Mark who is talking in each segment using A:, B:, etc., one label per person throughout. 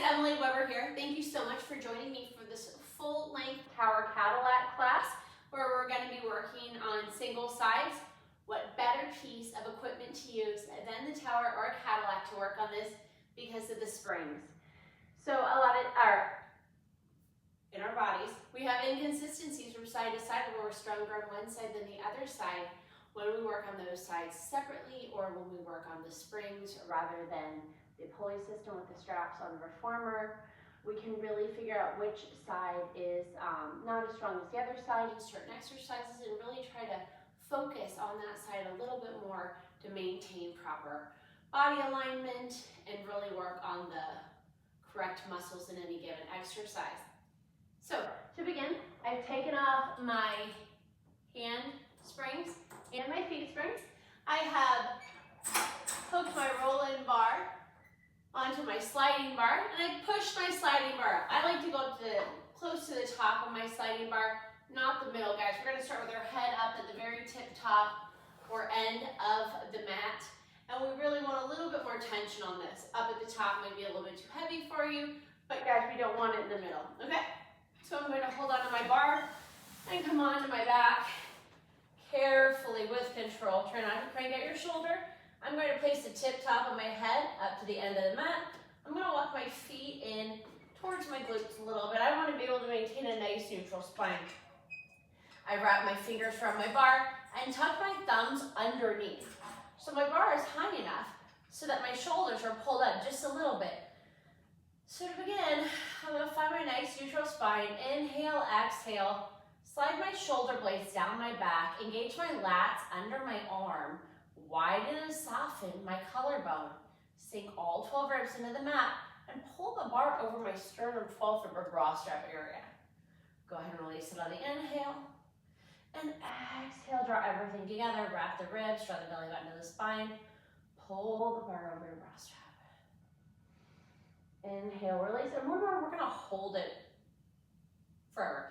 A: Emily Weber here. Thank you so much for joining me for this full length tower Cadillac class where we're going to be working on single sides. What better piece of equipment to use than the tower or a Cadillac to work on this because of the springs. So in our bodies, we have inconsistencies from side to side where we're stronger on one side than the other side when we work on those sides separately or when we work on the springs rather than the pulley system with the straps on the reformer. We can really figure out which side is not as strong as the other side in certain exercises and really try to focus on that side a little bit more to maintain proper body alignment and really work on the correct muscles in any given exercise. So to begin, I've taken off my hand springs and my feet springs. I have hooked my roll-in bar onto my sliding bar, and I pushed my sliding bar up. I like to go close to the top of my sliding bar, not the middle, guys. We're going to start with our head up at the very tip top or end of the mat, and we really want a little bit more tension on this. Up at the top might be a little bit too heavy for you, but guys, we don't want it in the middle, okay? So I'm going to hold onto my bar and come onto my back carefully with control. Try not to crank out your shoulder. I'm going to place the tip top of my head up to the end of the mat. I'm going to walk my feet in towards my glutes a little bit. I want to be able to maintain a nice neutral spine. I wrap my fingers around my bar and tuck my thumbs underneath. So my bar is high enough so that my shoulders are pulled up just a little bit. So to begin, I'm going to find my nice neutral spine. Inhale, exhale. Slide my shoulder blades down my back. Engage my lats under my arm. Widen and soften my collarbone. Sink all 12 ribs into the mat and pull the bar over my sternum 12 rib or bra strap area. Go ahead and release it on the inhale. And exhale, draw everything together. Wrap the ribs, draw the belly button to the spine. Pull the bar over your bra strap. Inhale, release. And we're going to hold it forever.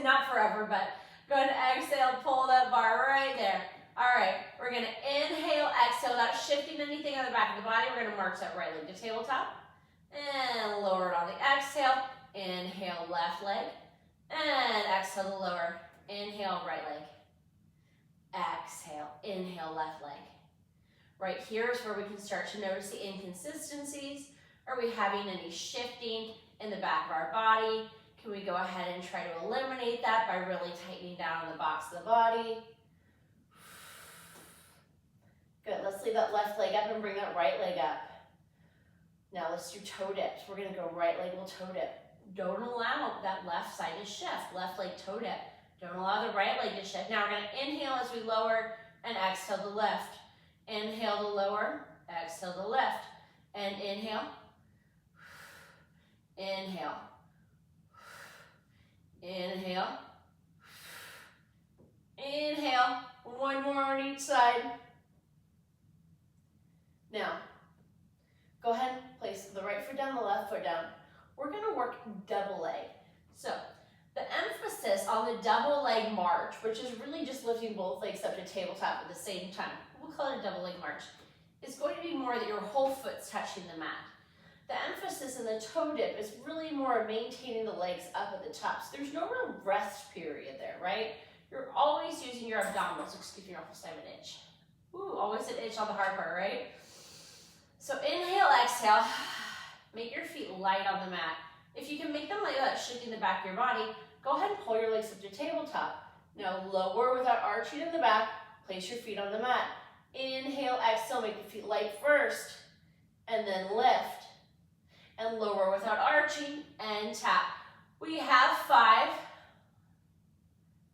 A: Not forever, but go ahead and exhale, pull that bar right there. All right, we're gonna inhale, exhale without shifting anything on the back of the body. We're gonna march that right leg to tabletop and lower it on the exhale. Inhale, left leg, and exhale to lower. Inhale, right leg. Exhale, inhale, left leg. Right here is where we can start to notice the inconsistencies. Are we having any shifting in the back of our body? Can we go ahead and try to eliminate that by really tightening down on the box of the body? Good, let's leave that left leg up and bring that right leg up. Now let's do toe dips. We're gonna go right leg will toe dip. Don't allow that left side to shift. Left leg toe dip. Don't allow the right leg to shift. Now we're gonna inhale as we lower and exhale to lift. Inhale to lower, exhale to lift. And inhale, inhale, inhale, inhale. One more on each side. Now, go ahead and place the right foot down, the left foot down. We're gonna work double leg. So, the emphasis on the double leg march, which is really just lifting both legs up to tabletop at the same time, we'll call it a double leg march, is going to be more that your whole foot's touching the mat. The emphasis in the toe dip is really more maintaining the legs up at the top. So there's no real rest period there, right? You're always using your abdominals. Excuse me, I almost have an itch. Ooh, always an itch on the hard part, right? So inhale, exhale. Make your feet light on the mat. If you can make them light without shifting the back of your body, go ahead and pull your legs up to tabletop. Now lower without arching in the back. Place your feet on the mat. Inhale, exhale, make the feet light first, and then lift. And lower without arching, and tap. We have 5.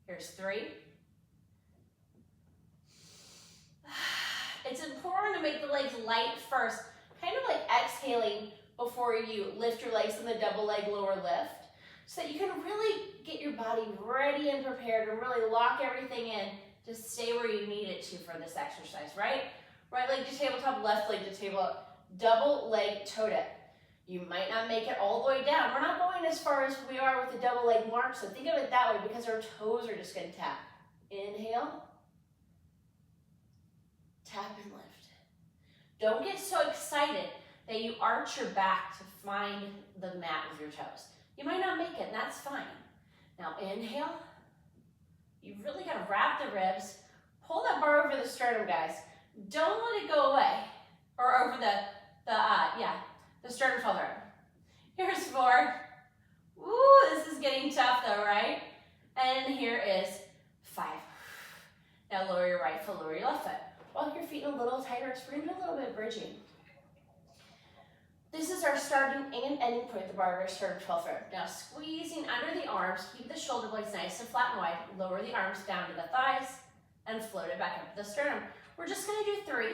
A: Here's 3. It's important to make the legs light first, kind of like exhaling before you lift your legs in the double leg lower lift, so that you can really get your body ready and prepared and really lock everything in to stay where you need it to for this exercise, right? Right leg to tabletop, left leg to tabletop, double leg toe dip. You might not make it all the way down. We're not going as far as we are with the double leg march, so think of it that way because our toes are just gonna tap. Inhale, tap and lift. Don't get so excited that you arch your back to find the mat with your toes. You might not make it, and that's fine. Now inhale. You really got to wrap the ribs. Pull that bar over the sternum, guys. Don't let it go away. Or over the sternum fall through. Here's 4. Ooh, this is getting tough though, right? And here is 5. Now lower your right foot, lower your left foot. Walk your feet a little tighter. We're going to do a little bit of bridging. This is our starting and ending point, the bar of our sternum 12th rib. Now squeezing under the arms, keep the shoulder blades nice and flat and wide. Lower the arms down to the thighs and float it back up to the sternum. We're just going to do 3.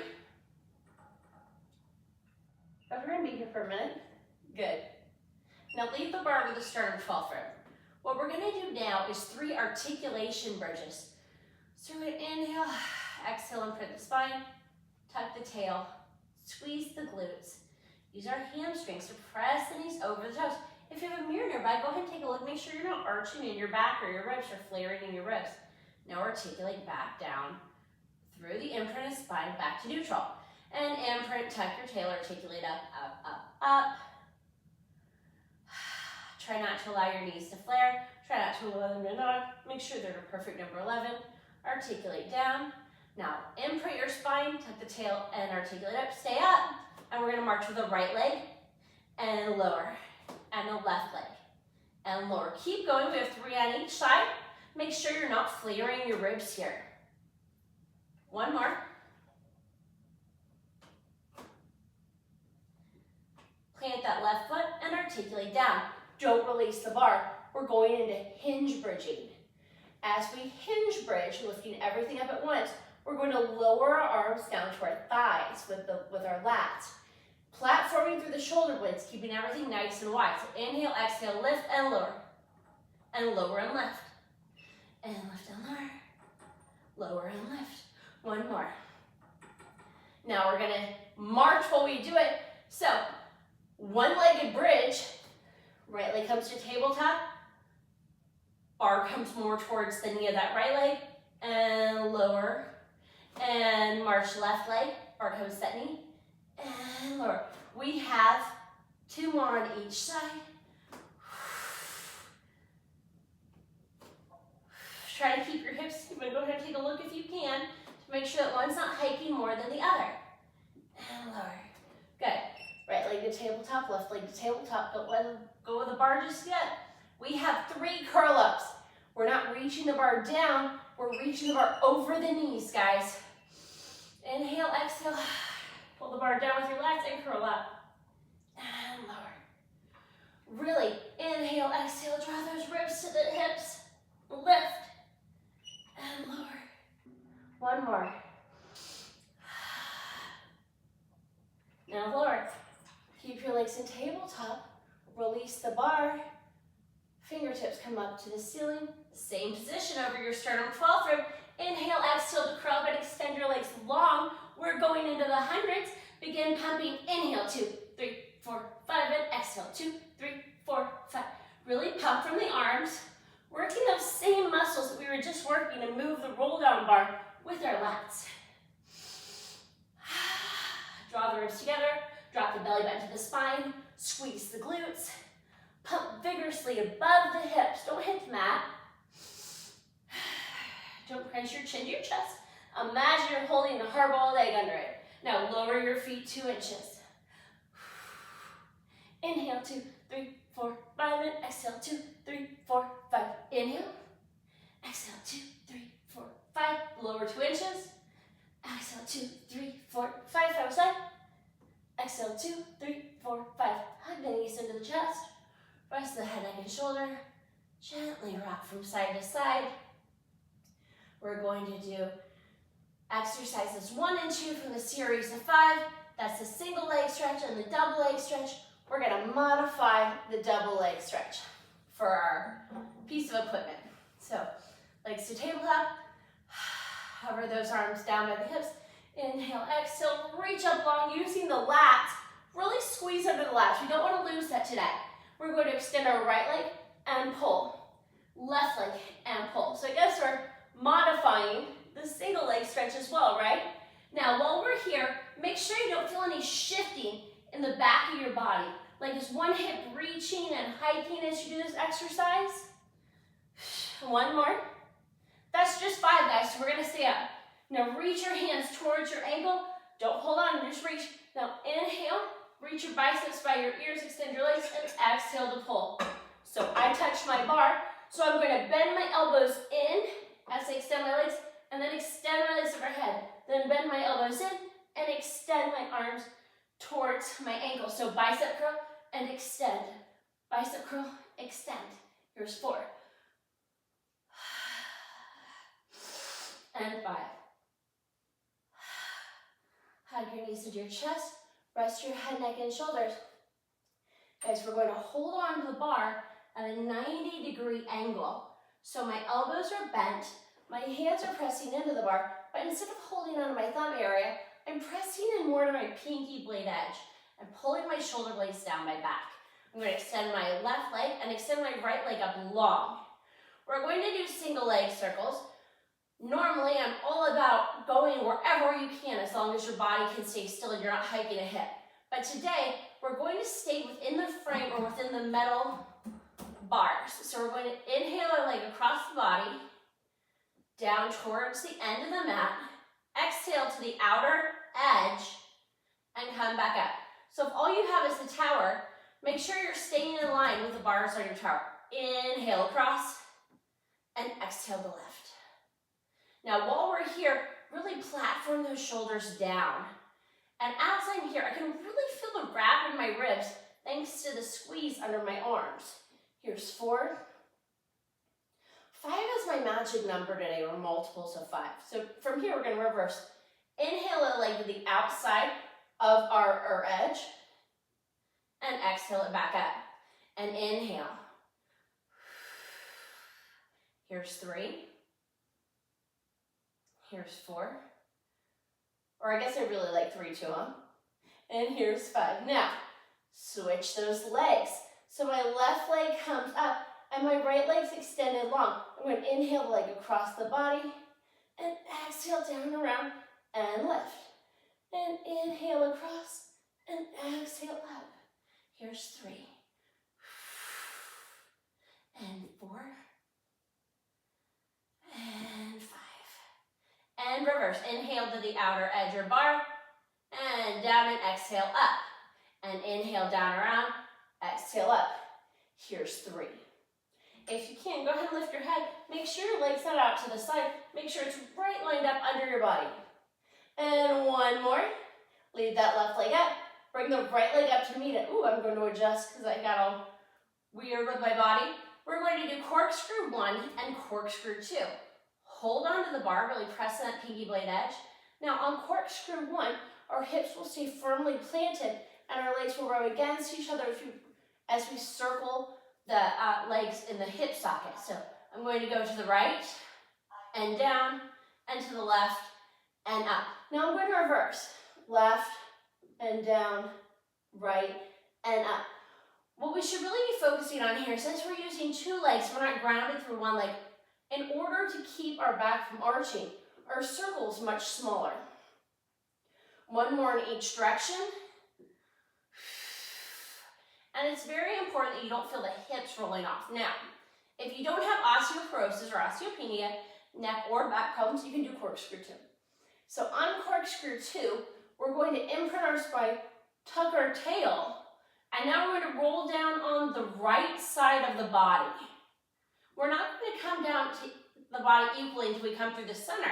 A: But we're going to be here for a minute. Good. Now leave the bar with the sternum 12th rib. What we're going to do now is 3 articulation bridges. So we're going to inhale, exhale, and print the spine, tuck the tail, squeeze the glutes. Use our hamstrings to press the knees over the toes. If you have a mirror nearby, go ahead and take a look. Make sure you're not arching in your back or your ribs or flaring in your ribs. Now articulate back down through the imprint of spine back to neutral. And imprint, tuck your tail, articulate up, up, up, up. Try not to allow your knees to flare. Try not to allow them to nod. Make sure they're a perfect number 11. Articulate down. Now imprint your spine, tuck the tail, and articulate up. Stay up. And we're going to march with the right leg and lower, and the left leg and lower. Keep going. We have 3 on each side. Make sure you're not flaring your ribs here. 1 more. Plant that left foot and articulate down. Don't release the bar. We're going into hinge bridging. As we hinge bridge, lifting everything up at once, we're going to lower our arms down to our thighs with our lats. Platforming through the shoulder blades, keeping everything nice and wide. So inhale, exhale, lift and lower. And lower and lift. And lift and lower. Lower and lift. 1 more. Now we're going to march while we do it. So, one-legged bridge. Right leg comes to tabletop. Bar comes more towards the knee of that right leg. And lower. And march left leg. Bar comes to that knee. And lower. We have 2 more on each side. Try to keep your hips. You can go ahead and take a look if you can to make sure that one's not hiking more than the other. And lower. Good. Right leg to tabletop, left leg to tabletop. Don't let them go with the bar just yet. We have 3 curl-ups. We're not reaching the bar down. We're reaching the bar over the knees, guys. Inhale, exhale. Pull the bar down with your lats and curl up. And lower. Really, inhale, exhale, draw those ribs to the hips. Lift. And lower. 1 more. Now lower. Keep your legs in tabletop. Release the bar. Fingertips come up to the ceiling. Same position over your sternum 12th rib. Inhale, exhale to curl, but extend your legs long. We're going into the hundreds. Begin pumping. Inhale, 2, 3, 4, 5, and exhale, 2, 3, 4, 5. Really pump from the arms. Working those same muscles that we were just working to move the roll down bar with our lats. Draw the ribs together. Drop the belly button to the spine. Squeeze the glutes. Pump vigorously above the hips. Don't hit the mat. Don't press your chin to your chest. Imagine you're holding the hard-boiled egg under it. Now lower your feet 2 inches. Inhale, 2, 3, 4, 5, and exhale, 2, 3, 4, 5. Inhale. Exhale, 2, 3, 4, 5. Lower 2 inches. Exhale, 2, 3, 4, 5. 5 side. Exhale, 2, 3, 4, 5. Hug the knees into the chest. Rest the head, neck, and shoulder. Gently rock from side to side. We're going to do exercises 1 and 2 from the series of 5. That's the single leg stretch and the double leg stretch. We're going to modify the double leg stretch for our piece of equipment. So, legs to tabletop. Hover those arms down by the hips. Inhale, exhale, reach up long using the lats. Really squeeze under the lats. We don't want to lose that today. We're going to extend our right leg and pull. Left leg and pull. So I guess we're modifying the single leg stretch as well, right? Now, while we're here, make sure you don't feel any shifting in the back of your body. Like is one hip reaching and hiking as you do this exercise? One more. That's just 5, guys, so we're gonna stay up. Now reach your hands towards your ankle. Don't hold on, just reach. Now inhale, reach your biceps by your ears, extend your legs, and exhale to pull. So I touch my bar, so I'm going to bend my elbows in as I extend my legs, and then extend my legs overhead. Then bend my elbows in and extend my arms towards my ankle. So bicep curl and extend. Bicep curl, extend. Here's 4. And 5. Hug your knees into your chest. Rest your head, neck, and shoulders. Guys, we're going to hold on to the bar at a 90-degree angle. So my elbows are bent, my hands are pressing into the bar, but instead of holding onto my thumb area, I'm pressing in more to my pinky blade edge and pulling my shoulder blades down my back. I'm going to extend my left leg and extend my right leg up long. We're going to do single leg circles. Normally, I'm all about going wherever you can as long as your body can stay still and you're not hiking a hip. But today, we're going to stay within the frame or within the metal bars. So we're going to inhale our leg across the body, down towards the end of the mat, exhale to the outer edge, and come back up. So if all you have is the tower, make sure you're staying in line with the bars on your tower. Inhale across, and exhale to lift. Now while we're here, really platform those shoulders down. And as I'm here, I can really feel the wrap in my ribs thanks to the squeeze under my arms. Here's 4. 5 is my magic number today, or multiples of 5. So from here, we're going to reverse. Inhale a leg to the outside of our edge, and exhale it back up. And inhale. Here's 3. Here's 4. Or I guess I really like 3 too, huh? And here's 5. Now, switch those legs. So my left leg comes up and my right leg's extended long. I'm going to inhale the leg across the body and exhale down around and lift. And inhale across and exhale up. Here's 3. And 4. And 5. And reverse. Inhale to the outer edge or bar. And down and exhale up. And inhale down around. Exhale up. Here's 3. If you can, go ahead and lift your head. Make sure your leg's not out to the side. Make sure it's right lined up under your body. And 1 more. Leave that left leg up. Bring the right leg up to meet it. Ooh, I'm going to adjust because I got all weird with my body. We're going to do corkscrew 1 and corkscrew 2. Hold on to the bar, really press that pinky blade edge. Now on corkscrew 1, our hips will stay firmly planted and our legs will rub against each other as we circle the legs in the hip socket. So I'm going to go to the right and down and to the left and up. Now I'm going to reverse. Left and down, right and up. What we should really be focusing on here, since we're using 2 legs, we're not grounded through 1 leg, in order to keep our back from arching, our circle is much smaller. 1 more in each direction. And it's very important that you don't feel the hips rolling off. Now, if you don't have osteoporosis or osteopenia, neck or back problems, you can do corkscrew 2. So on corkscrew 2, we're going to imprint our spine, tuck our tail, and now we're going to roll down on the right side of the body. We're not going to come down to the body equally until we come through the center,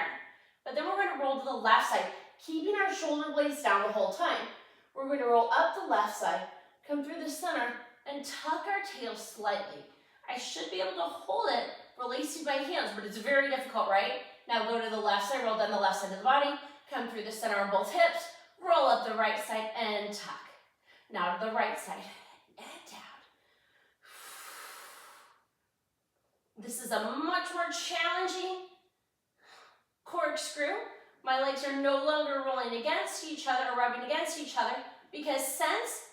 A: but then we're going to roll to the left side, keeping our shoulder blades down the whole time. We're going to roll up the left side, come through the center, and tuck our tail slightly. I should be able to hold it, releasing my hands, but it's very difficult, right? Now go to the left side, roll down the left side of the body, come through the center on both hips, roll up the right side, and tuck. Now to the right side, and down. This is a much more challenging corkscrew. My legs are no longer rolling against each other or rubbing against each other because since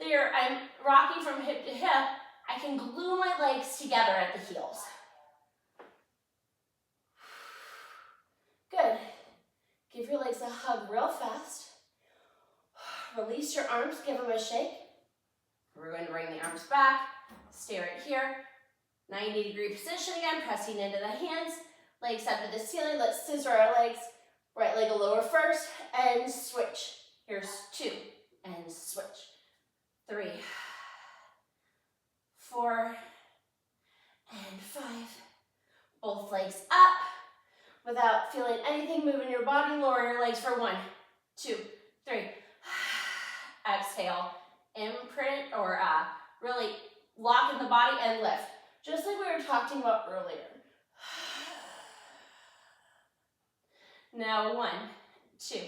A: I'm rocking from hip to hip, I can glue my legs together at the heels. Good. Give your legs a hug real fast. Release your arms, give them a shake. We're going to bring the arms back, stay right here. 90-degree position again, pressing into the hands, legs up to the ceiling. Let's scissor our legs. Right leg a lower first, and switch. Here's 2, and switch. 3, 4, and 5. Both legs up. Without feeling anything move in your body, lower your legs for 1, 2, 3. Exhale, imprint or really lock in the body and lift. Just like we were talking about earlier. Now 1, 2,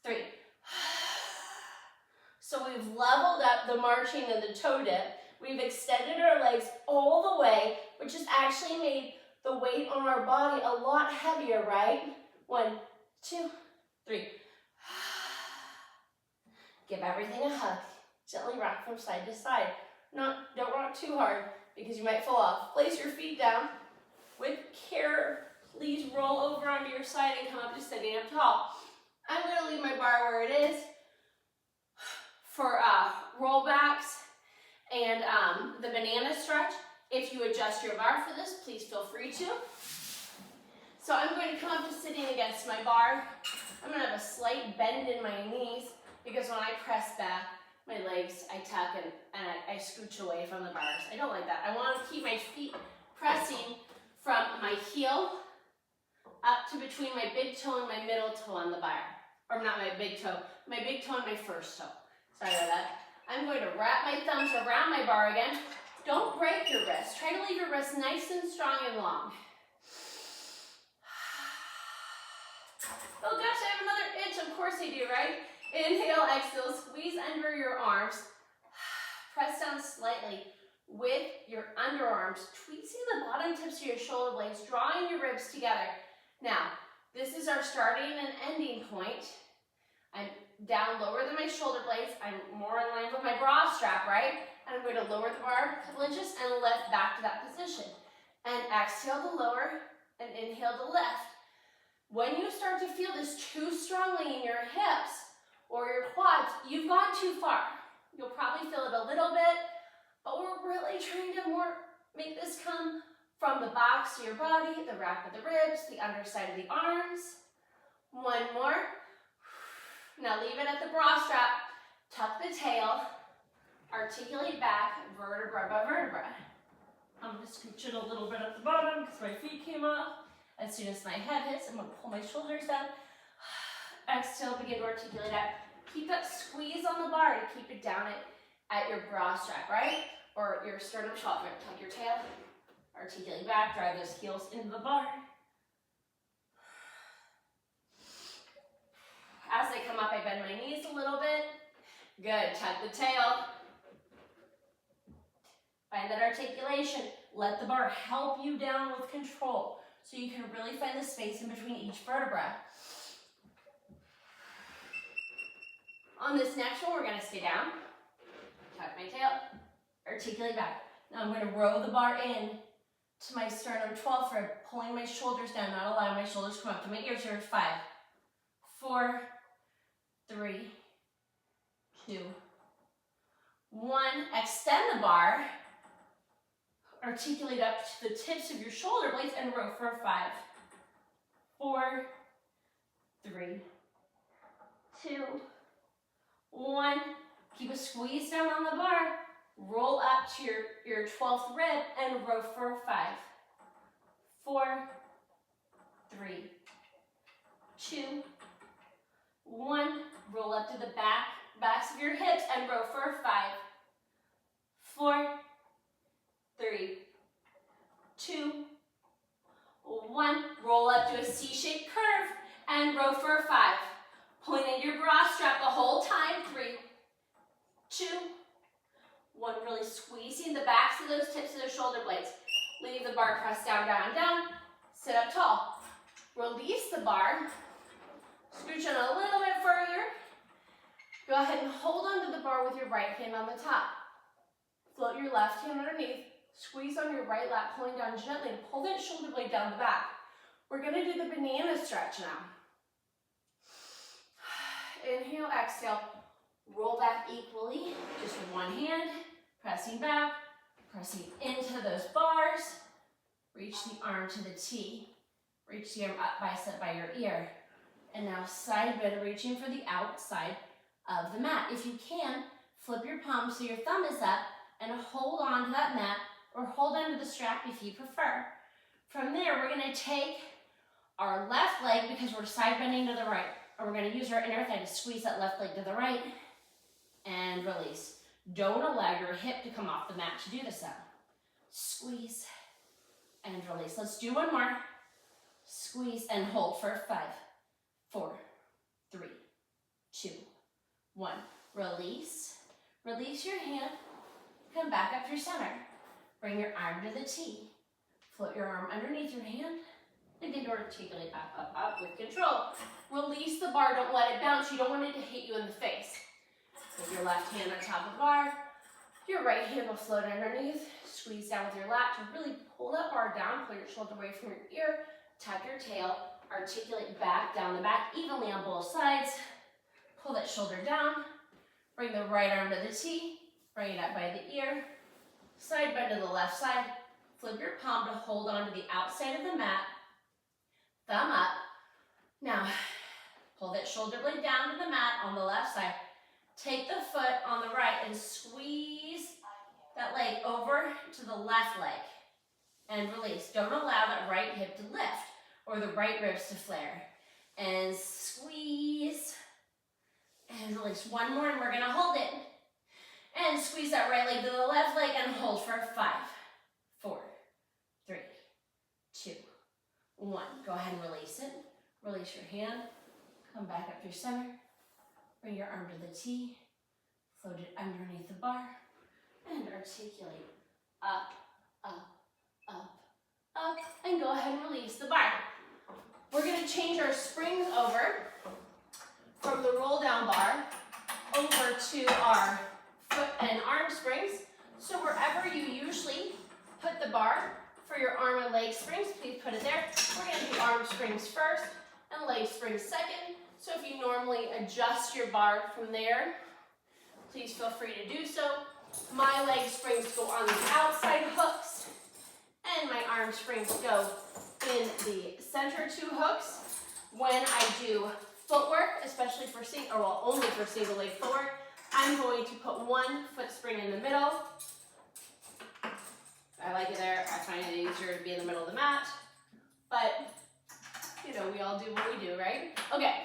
A: 3. So we've leveled up the marching and the toe dip. We've extended our legs all the way, which has actually made the weight on our body a lot heavier, right? 1, 2, 3. Give everything a hug. Gently rock from side to side. Don't rock too hard because you might fall off. Place your feet down with care. Please roll over onto your side and come up to sitting up tall. I'm going to leave my bar where it is for rollbacks and the banana stretch. If you adjust your bar for this, please feel free to. So I'm going to come up to sitting against my bar. I'm going to have a slight bend in my knees because when I press back, my legs, I tuck and I scooch away from the bars. I don't like that. I want to keep my feet pressing from my heel up to between my big toe and my middle toe on the bar. Or not my big toe and my first toe. Sorry about that. I'm going to wrap my thumbs around my bar again. Don't break your wrist. Try to leave your wrist nice and strong and long. Oh gosh, I have another itch. Of course I do, right? Inhale, exhale, squeeze under your arms. Press down slightly with your underarms, tweezing the bottom tips of your shoulder blades, drawing your ribs together. Now, this is our starting and ending point. I'm down lower than my shoulder blades. I'm more in line with my bra strap, right? And I'm going to lower the bar a couple inches and lift back to that position. And exhale to lower and inhale to lift. When you start to feel this too strongly in your hips or your quads, you've gone too far. You'll probably feel it a little bit, but we're really trying to make this come from the box of your body, the rack of the ribs, the underside of the arms. 1 more. Now leave it at the bra strap. Tuck the tail. Articulate back, vertebra by vertebra. I'm going to scooch it a little bit at the bottom because my feet came up. As soon as my head hits, I'm going to pull my shoulders down. Exhale, begin to articulate out. Keep that squeeze on the bar to keep it down at your bra strap, right? Or your sternum shoulder. Tuck your tail. Articulate back, drive those heels into the bar. As I come up, I bend my knees a little bit. Good, tuck the tail. Find that articulation. Let the bar help you down with control so you can really find the space in between each vertebra. On this next one, we're going to stay down. Tuck my tail. Articulate back. Now I'm going to row the bar in to my sternum 12 rib, pulling my shoulders down, not allowing my shoulders to come up to my ears. Here, 5, 4, 3, 2, 1. Extend the bar. Articulate up to the tips of your shoulder blades and row for 5, 4, 3, 2, 1. Keep a squeeze down on the bar. Roll up to your 12th rib and row for 5, 4, 3, 2, 1. Roll up to the backs of your hips and row for 5, 4, 3, 2, 1. Roll up to a C-shaped curve and row for 5. Pulling into your bra strap the whole time. 3, 2, 1. Really squeezing the backs of those tips of the shoulder blades. Leave the bar pressed down, down, down. Sit up tall. Release the bar. Scooch in a little bit further. Go ahead and hold onto the bar with your right hand on the top. Float your left hand underneath. Squeeze on your right lat, pulling down gently to pull that shoulder blade down the back. We're going to do the banana stretch now. Inhale, exhale. Roll back equally, just with one hand, pressing back, pressing into those bars. Reach the arm to the T. Reach the arm up bicep by your ear. And now side bend, reaching for the outside of the mat. If you can, flip your palm so your thumb is up and hold on to that mat or hold onto the strap if you prefer. From there, we're gonna take our left leg, because we're side bending to the right, and we're gonna use our inner thigh to squeeze that left leg to the right and release. Don't allow your hip to come off the mat to do this though. Squeeze and release. Let's do one more. Squeeze and hold for 5, 4, 3, 2, 1. Release. Release your hand. Come back up through center. Bring your arm to the T. Float your arm underneath your hand. Begin to articulate up, up, up with control. Release the bar. Don't let it bounce. You don't want it to hit you in the face. With your left hand on top of the bar, your right hand will float underneath. Squeeze down with your lat to really pull that bar down. Pull your shoulder away from your ear. Tuck your tail. Articulate back, down the back, evenly on both sides. Pull that shoulder down. Bring the right arm to the T. Bring it up by the ear. Side bend to the left side. Flip your palm to hold on to the outside of the mat. Thumb up. Now, pull that shoulder blade down to the mat on the left side. Take the foot on the right and squeeze that leg over to the left leg. And release. Don't allow that right hip to lift or the right ribs to flare. And squeeze. And release. One more and we're gonna hold it. And squeeze that right leg to the left leg and hold for 5, 4, 3, 2, 1. Go ahead and release it. Release your hand. Come back up through center. Bring your arm to the T. Float it underneath the bar. And articulate. Up, up, up, up. And go ahead and release the bar. We're going to change our springs over from the roll down bar over to our foot and arm springs. So wherever you usually put the bar for your arm and leg springs, please put it there. We're going to do arm springs first and leg springs second. So if you normally adjust your bar from there, please feel free to do so. My leg springs go on the outside hooks and my arm springs go in the center 2 hooks. When I do footwork, especially for only for single leg footwork, I'm going to put 1 foot spring in the middle. I like it there. I find it easier to be in the middle of the mat. But, you know, we all do what we do, right? Okay,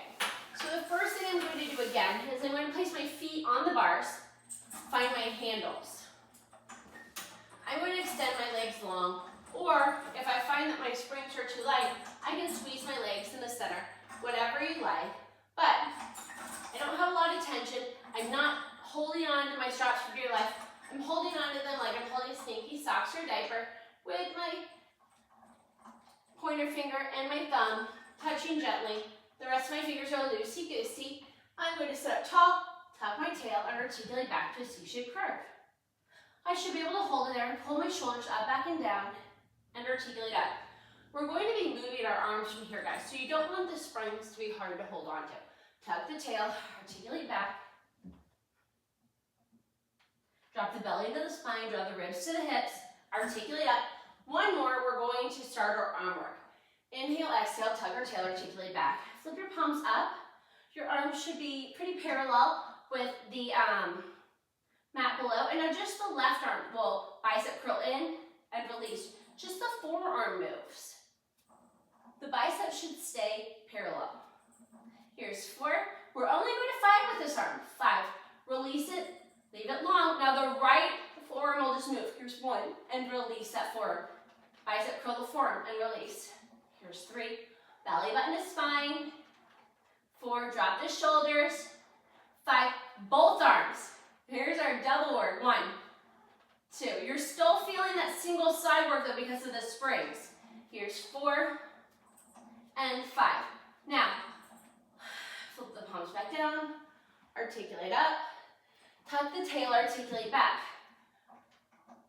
A: so the first thing I'm going to do again is I'm going to place my feet on the bars, find my handles. I'm going to extend my legs long, or if I find that my springs are too light, I can squeeze my legs in the center, whatever you like. But I don't have a lot of tension. I'm not holding on to my straps for dear life. I'm holding on to them like I'm holding stinky socks or diaper with my pointer finger and my thumb touching gently. The rest of my fingers are loosey-goosey. I'm going to sit up tall, tuck my tail, and articulate back to a C-shaped curve. I should be able to hold it there and pull my shoulders up, back, and down, and articulate up. We're going to be moving our arms from here, guys, so you don't want the springs to be hard to hold on to. Tuck the tail, articulate back. Drop the belly into the spine, draw the ribs to the hips, articulate up. One more, we're going to start our arm work. Inhale, exhale, tug our tail, articulate back. Flip your palms up. Your arms should be pretty parallel with the mat below. And now just the left arm will bicep curl in and release. Just the forearm moves. The bicep should stay parallel. Here's 4. We're only going to 5 with this arm. 5. Release it. Leave it long. Now the right forearm will just move. Here's 1. And release that forearm. Bicep curl the forearm and release. Here's 3. Belly button to spine. 4. Drop the shoulders. 5. Both arms. Here's our double work. 1, 2. You're still feeling that single side work though because of the springs. Here's 4 and 5. Now, flip the palms back down. Articulate up. Tuck the tail, articulate back.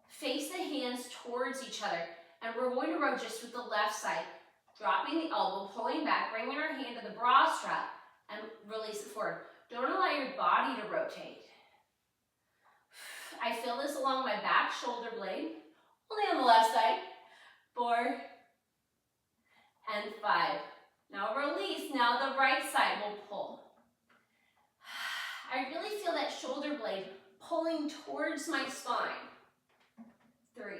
A: Face the hands towards each other. And we're going to row just with the left side. Dropping the elbow, pulling back, bringing our hand to the bra strap, and release it forward. Don't allow your body to rotate. I feel this along my back shoulder blade, only on the left side. 4 and 5. Now release. Now the right side will pull. I really feel that shoulder blade pulling towards my spine. 3.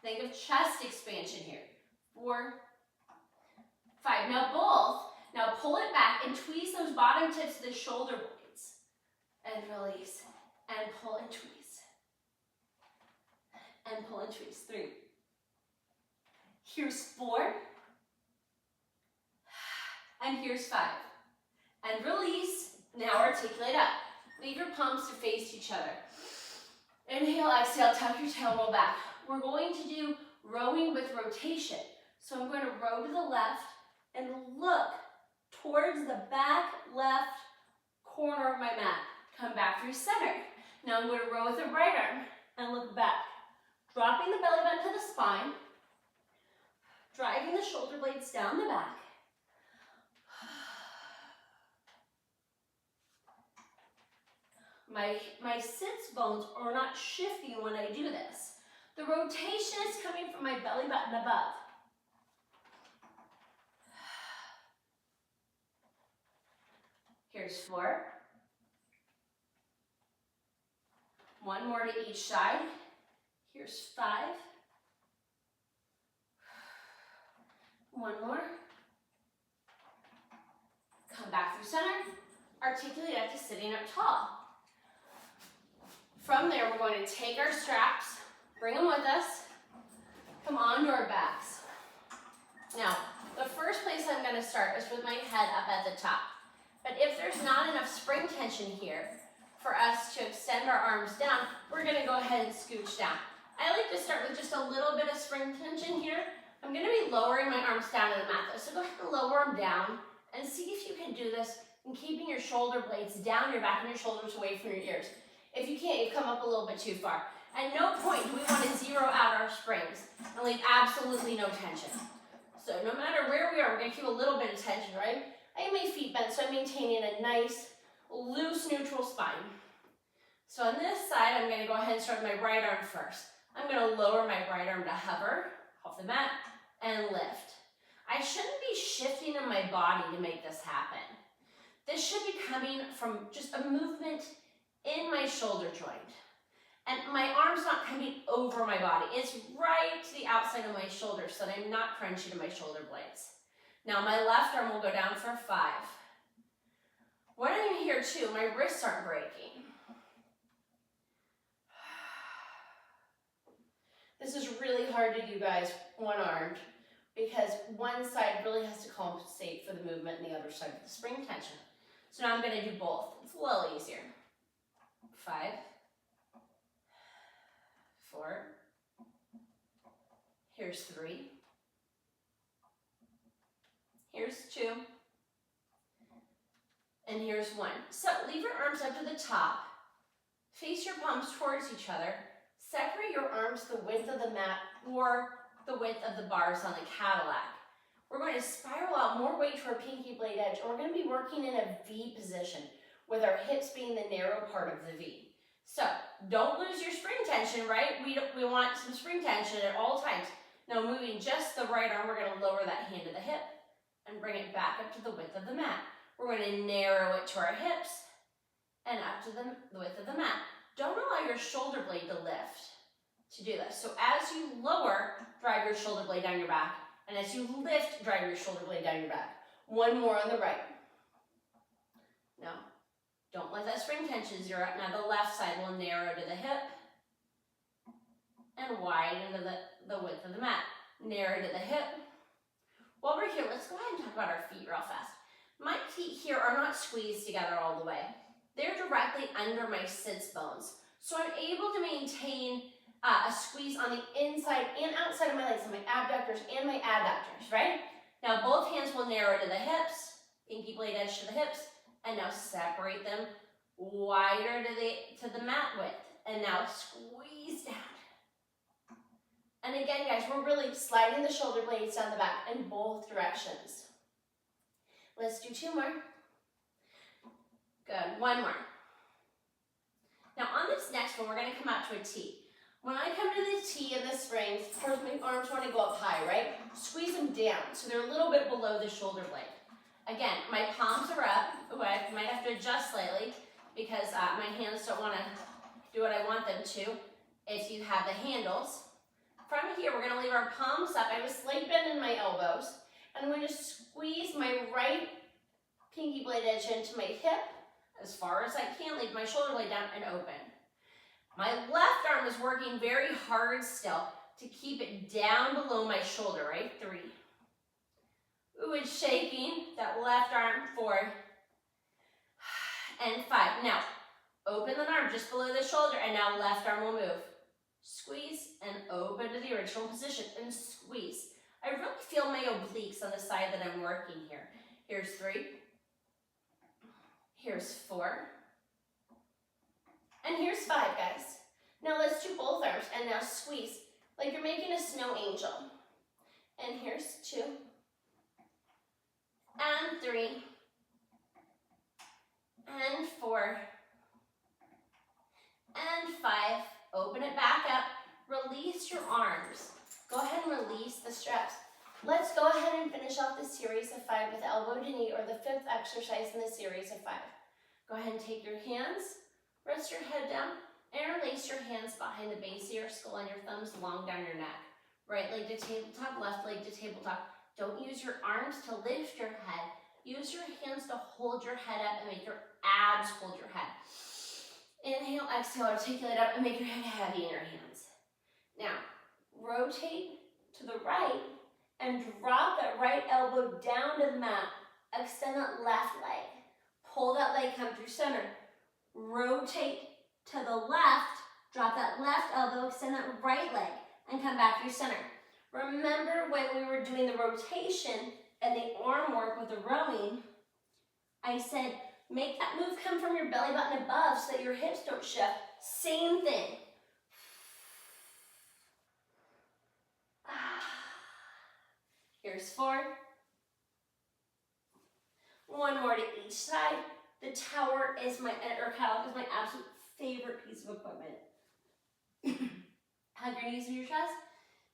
A: Think of chest expansion here. 4, 5. Now both. Now pull it back and tweeze those bottom tips of the shoulder blades. And release. And pull and tweeze. And pull and tweeze. 3. Here's 4. And here's 5. And release. Now articulate up. Leave your palms to face each other. Inhale, exhale, tuck your tail, roll back. We're going to do rowing with rotation. So I'm going to row to the left and look towards the back left corner of my mat. Come back through center. Now I'm going to row with the right arm and look back. Dropping the belly button to the spine. Driving the shoulder blades down the back. My sits bones are not shifting when I do this. The rotation is coming from my belly button above. Here's 4. 1 more to each side. Here's 5. 1 more. Come back through center. Articulate up to sitting up tall. From there, we're going to take our straps, bring them with us, come onto our backs. Now, the first place I'm going to start is with my head up at the top. But if there's not enough spring tension here for us to extend our arms down, we're going to go ahead and scooch down. I like to start with just a little bit of spring tension here. I'm going to be lowering my arms down to the mat though, so go ahead and lower them down and see if you can do this in keeping your shoulder blades down your back and your shoulders away from your ears. If you can't, you come up a little bit too far. At no point do we want to zero out our springs and leave absolutely no tension. So no matter where we are, we're going to keep a little bit of tension, right? I have my feet bent, so I'm maintaining a nice, loose, neutral spine. So on this side, I'm going to go ahead and start with my right arm first. I'm going to lower my right arm to hover off the mat and lift. I shouldn't be shifting in my body to make this happen. This should be coming from just a movement in my shoulder joint. And my arm's not coming over my body. It's right to the outside of my shoulder so that I'm not crunching to my shoulder blades. Now my left arm will go down for 5. When I'm here too, my wrists aren't breaking. This is really hard to do, guys, one-armed, because one side really has to compensate for the movement and the other side with the spring tension. So now I'm going to do both. It's a little easier. 5, 4, here's 3, here's 2, and here's 1. So leave your arms up to the top, face your palms towards each other, separate your arms the width of the mat or the width of the bars on the Cadillac. We're going to spiral out more weight to our pinky blade edge, and we're going to be working in a V position, with our hips being the narrow part of the V. So don't lose your spring tension, right? We want some spring tension at all times. Now moving just the right arm, we're going to lower that hand to the hip and bring it back up to the width of the mat. We're going to narrow it to our hips and up to the width of the mat. Don't allow your shoulder blade to lift to do this. So as you lower, drive your shoulder blade down your back. And as you lift, drive your shoulder blade down your back. 1 more on the right. Now, don't let that spring tension zero out. Now the left side will narrow to the hip and widen to the width of the mat. Narrow to the hip. While we're here, let's go ahead and talk about our feet real fast. My feet here are not squeezed together all the way. They're directly under my sits bones. So I'm able to maintain a squeeze on the inside and outside of my legs, so my abductors and my adductors, right? Now both hands will narrow to the hips, pinky blade edge to the hips, and now separate them wider to the mat width. And now squeeze down. And again, guys, we're really sliding the shoulder blades down the back in both directions. Let's do 2 more. Good, one more. Now on this next one, we're gonna come out to a T. When I come to the T in the springs, of course my arms want to go up high, right? Squeeze them down so they're a little bit below the shoulder blade. Again, my palms are up. Ooh, I might have to adjust slightly because my hands don't want to do what I want them to if you have the handles. From here, we're going to leave our palms up. I have a slight bend in my elbows, and I'm going to squeeze my right pinky blade edge into my hip as far as I can, leave my shoulder blade down and open. My left arm is working very hard still to keep it down below my shoulder, right? 3. Ooh, it's shaking, that left arm, 4, and 5. Now, open the arm just below the shoulder, and now left arm will move. Squeeze and open to the original position, and squeeze. I really feel my obliques on the side that I'm working here. Here's 3. Here's 4. And here's 5, guys. Now let's do both arms, and now squeeze like you're making a snow angel. And here's 2. And 3. And 4. And 5. Open it back up. Release your arms. Go ahead and release the straps. Let's go ahead and finish off this series of 5 with elbow to knee, or the 5th exercise in the series of 5. Go ahead and take your hands, rest your head down, and release your hands behind the base of your skull and your thumbs long down your neck. Right leg to tabletop, left leg to tabletop. Don't use your arms to lift your head. Use your hands to hold your head up and make your abs hold your head. Inhale, exhale, articulate up and make your head heavy in your hands. Now, rotate to the right and drop that right elbow down to the mat. Extend that left leg. Pull that leg, come through center. Rotate to the left, drop that left elbow, extend that right leg, and come back through center. Remember when we were doing the rotation and the arm work with the rowing, I said, make that move come from your belly button above so that your hips don't shift. Same thing. Here's 4. One more to each side. The tower is Cadillac is my absolute favorite piece of equipment. Hug your knees in your chest.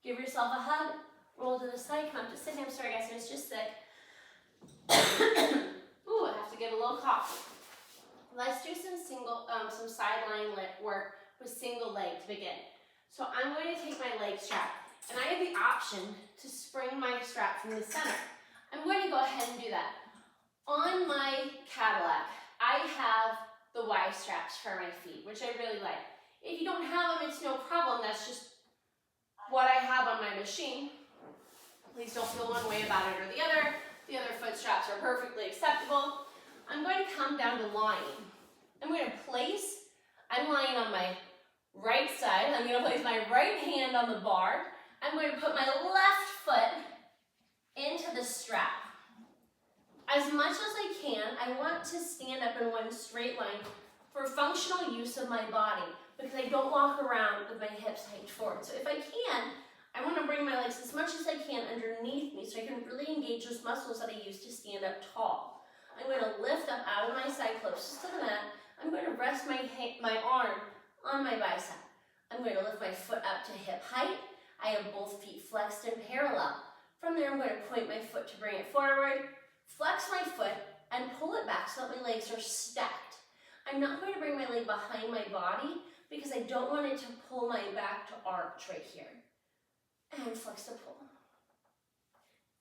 A: Give yourself a hug. Roll to the side. Come up to sitting. I'm sorry, guys. I was just sick. Ooh, I have to get a little cough. Let's do some sideline work with single leg to begin. So I'm going to take my leg strap, and I have the option to spring my strap from the center. I'm going to go ahead and do that. On my Cadillac, I have the Y straps for my feet, which I really like. If you don't have them, it's no problem. That's just what I have on my machine. Please don't feel one way about it or the other. The other foot straps are perfectly acceptable. I'm going to come down to lying. I'm lying on my right side. I'm going to place my right hand on the bar. I'm going to put my left foot into the strap. As much as I can, I want to stand up in one straight line for functional use of my body, because I don't walk around with my hips hiked forward. So if I can, I want to bring my legs as much as I can underneath me so I can really engage those muscles that I use to stand up tall. I'm going to lift up out of my side closest to the mat. I'm going to rest my arm on my bicep. I'm going to lift my foot up to hip height. I have both feet flexed and parallel. From there, I'm going to point my foot to bring it forward, flex my foot, and pull it back so that my legs are stacked. I'm not going to bring my leg behind my body because I don't want it to pull my back to arch right here. And flex to pull.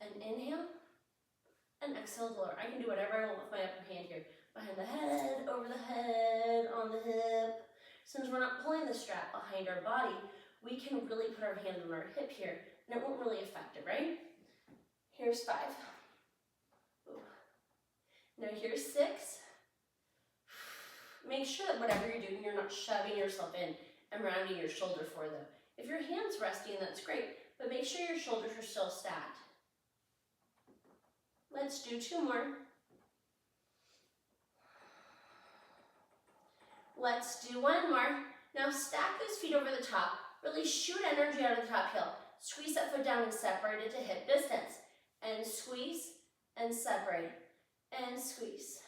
A: And inhale, and exhale to lower. I can do whatever I want with my upper hand here. Behind the head, over the head, on the hip. Since we're not pulling the strap behind our body, we can really put our hand on our hip here, and it won't really affect it, right? Here's 5. Ooh. Now here's 6. Make sure that whatever you're doing, you're not shoving yourself in and rounding your shoulder forward though. If your hand's resting, that's great, but make sure your shoulders are still stacked. Let's do 2 more. Let's do 1 more. Now stack those feet over the top. Really shoot energy out of the top heel. Squeeze that foot down and separate it to hip distance. And squeeze and separate and squeeze.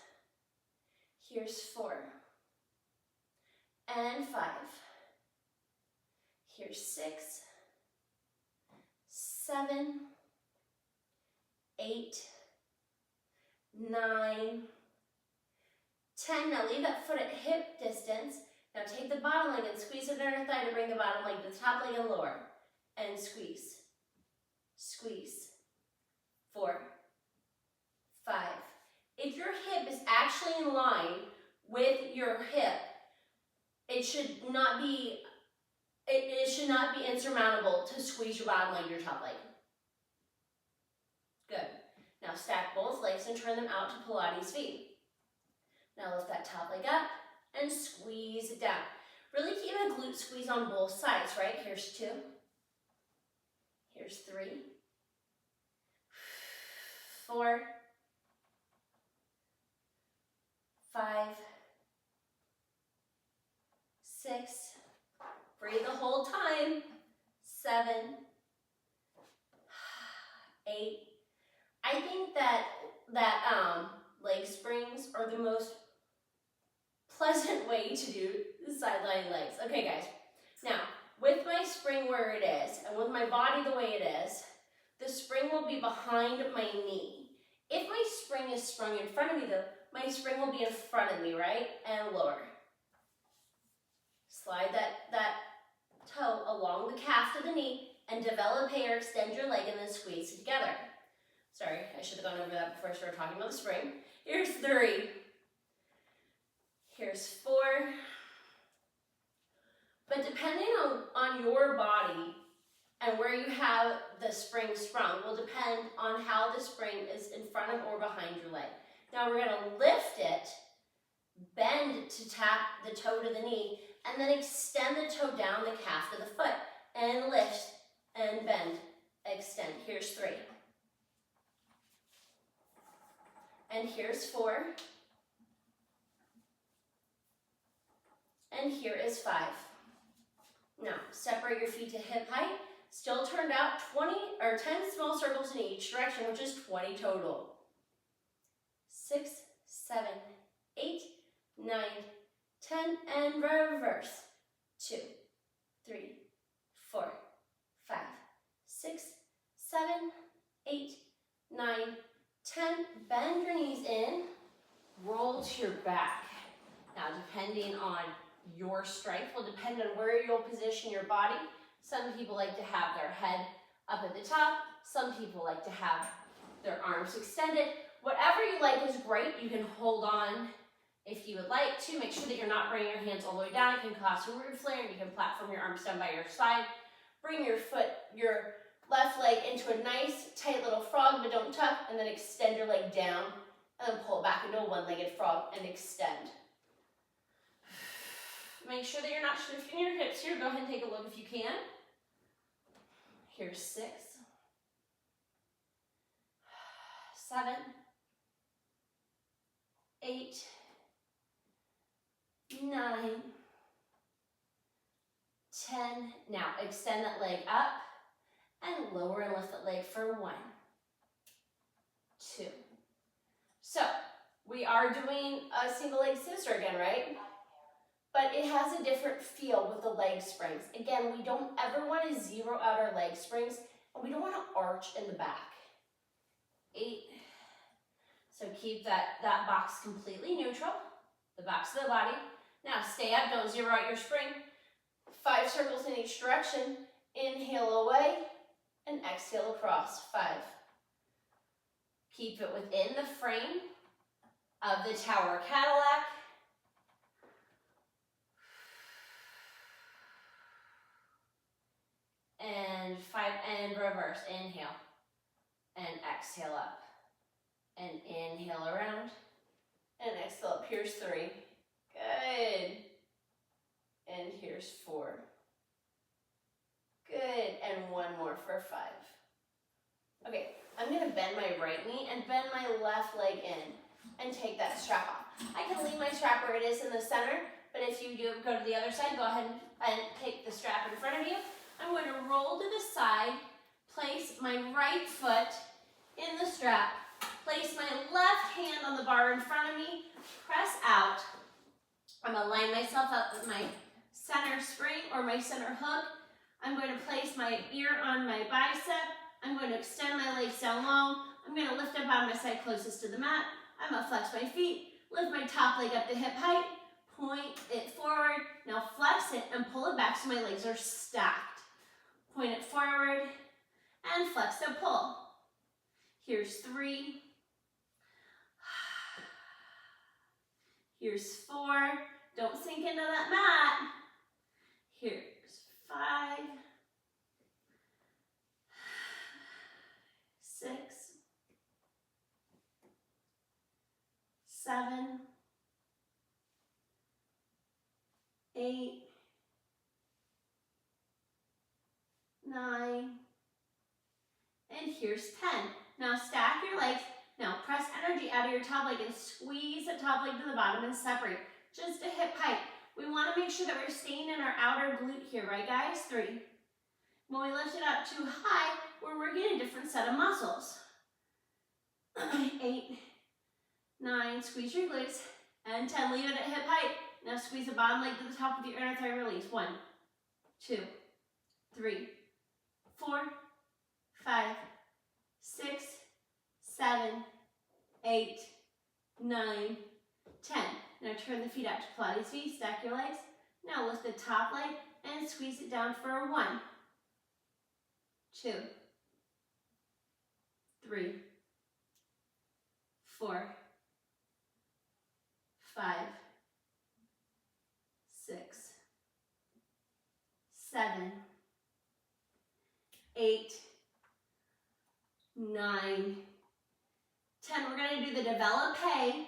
A: Here's 4. And 5. Here's 6, 7, 8, 9, 10. Now leave that foot at hip distance. Now take the bottom leg and squeeze it under thigh to bring the bottom leg to the top leg and lower. And squeeze. Squeeze. 4, 5. If your hip is actually in line with your hip, it should not be insurmountable to squeeze your bottom leg to your top leg. Good. Now stack both legs and turn them out to Pilates feet. Now lift that top leg up and squeeze it down. Really keep a glute squeeze on both sides, right? Here's 2. Here's 3. 4. 5. 6. Breathe the whole time. 7. 8. I think that leg springs are the most pleasant way to do the sideline legs. Okay, guys. Now, with my spring where it is, and with my body the way it is, the spring will be behind my knee. If my spring is sprung in front of me, though, my spring will be in front of me, right? And lower. Slide that toe along the calf to the knee and develop or extend your leg and then squeeze it together. Sorry, I should have gone over that before I started talking about the spring. Here's 3. Here's 4. But depending on your body and where you have the spring sprung will depend on how the spring is in front of or behind your leg. Now we're going to lift it, bend to tap the toe to the knee, and then extend the toe down the calf to the foot, and lift and bend, extend. Here's 3. And here's 4. And here is 5. Now, separate your feet to hip height. Still turned out 10 small circles in each direction, which is 20 total. 6, 7, 8, 9, 10, and reverse. 2, 3, 4, 5, 6, 7, 8, 9, 10. Bend your knees in, roll to your back. Now, depending on your strength will depend on where you'll position your body. Some people like to have their head up at the top. Some people like to have their arms extended. Whatever you like is great. You can hold on if you would like to. Make sure that you're not bringing your hands all the way down. You can cross your root flare. You can platform your arms down by your side. Bring your left leg into a nice tight little frog, but don't tuck, and then extend your leg down, and then pull it back into a one-legged frog and extend. Make sure that you're not shifting your hips here. Go ahead and take a look if you can. Here's 6, 7, 8, 9, 10. Now extend that leg up and lower and lift that leg for 1, 2. So we are doing a single leg scissor again, right? But it has a different feel with the leg springs. Again, we don't ever want to zero out our leg springs, and we don't want to arch in the back. 8. So keep that box completely neutral, the box of the body. Now stay up, don't zero out your spring. 5 circles in each direction. Inhale away and exhale across. 5. Keep it within the frame of the Tower Cadillac. And 5, and reverse. Inhale and exhale up. And inhale around and exhale up. Here's 3. Good. And here's 4. Good. And 1 more for 5. Okay, I'm going to bend my right knee and bend my left leg in and take that strap off. I can leave my strap where it is in the center, but if you do go to the other side, go ahead and take the strap in front of you. I'm going to roll to the side, place my right foot in the strap, place my left hand on the bar in front of me, press out. I'm going to line myself up with my center spring or my center hook. I'm going to place my ear on my bicep. I'm going to extend my legs down long. I'm going to lift up on my side closest to the mat. I'm going to flex my feet, lift my top leg up to hip height, point it forward. Now flex it and pull it back so my legs are stacked. Point it forward and flex and pull. Here's 3. Here's 4. Don't sink into that mat. Here's 5. 6. 7. 8. 9. And here's 10. Now stack your legs. Now press energy out of your top leg and squeeze the top leg to the bottom and separate. Just a hip height. We want to make sure that we're staying in our outer glute here, right guys? 3. When we lift it up too high, we're working a different set of muscles. 8, 9, squeeze your glutes, and 10, leave it at hip height. Now squeeze the bottom leg to the top of your inner thigh, release. 1, 2, 3, 4, 5, 6, 7, 8, 9, 10. Now turn the feet out to Pilates V, stack your legs. Now lift the top leg and squeeze it down for a 1, 2, 3, 4, 5, 6, 7, 8, 9, 10. We're going to do the developé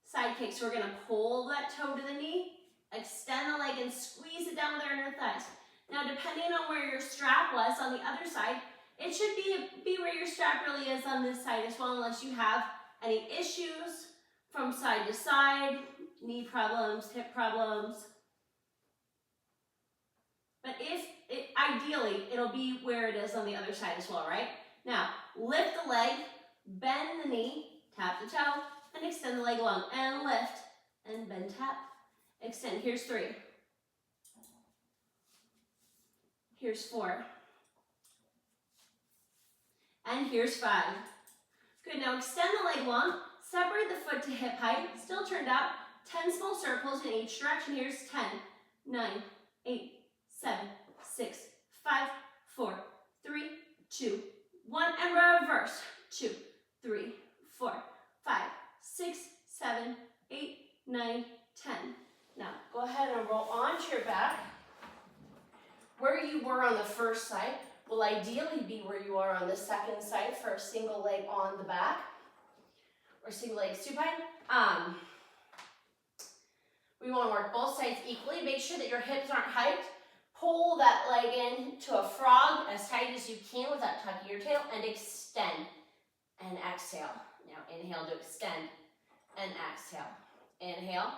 A: side kick. So we're going to pull that toe to the knee, extend the leg, and squeeze it down with our inner thighs. Now, depending on where your strap was on the other side, it should be where your strap really is on this side as well, unless you have any issues from side to side, knee problems, hip problems. But ideally, it'll be where it is on the other side as well, right? Now, lift the leg, bend the knee, tap the toe, and extend the leg long, and lift, and bend, tap, extend. Here's 3. Here's 4. And here's 5. Good, now extend the leg long, separate the foot to hip height, still turned out, 10 small circles in each direction. Here's 10, 9, 8, 7, 6, 5, 4, 3, 2, 1, and reverse. 2, 3, 4, 5, 6, 7, 8, 9, 10. Now, go ahead and roll onto your back. Where you were on the first side will ideally be where you are on the second side for a single leg on the back, or single leg supine. We want to work both sides equally. Make sure that your hips aren't hiked. Pull that leg in to a frog as tight as you can without tucking your tail, and extend and exhale. Now inhale to extend and exhale. Inhale.